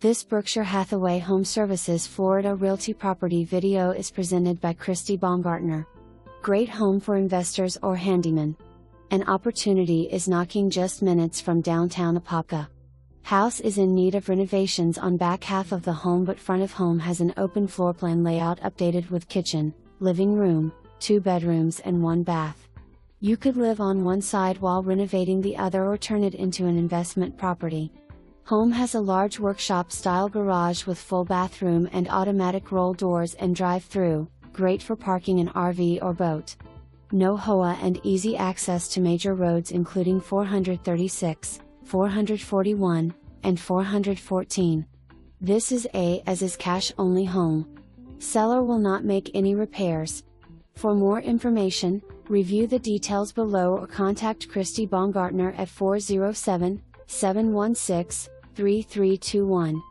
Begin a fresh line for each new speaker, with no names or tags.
This Berkshire Hathaway HomeServices Florida Realty property video is presented by Christy Baumgartner. Great home for investors or handymen. An opportunity is knocking just minutes from downtown Apopka. House is in need of renovations on back half of the home, but front of home has an open floor plan layout updated with kitchen, living room, 2 bedrooms and 1 bath. You could live on one side while renovating the other or turn it into an investment property. Home has a large workshop-style garage with full bathroom and automatic roll doors and drive-through, great for parking an RV or boat. No HOA and easy access to major roads including 436, 441, and 414. This is as is cash-only home. Seller will not make any repairs. For more information, review the details below or contact Christy Baumgartner at 407-716-3321.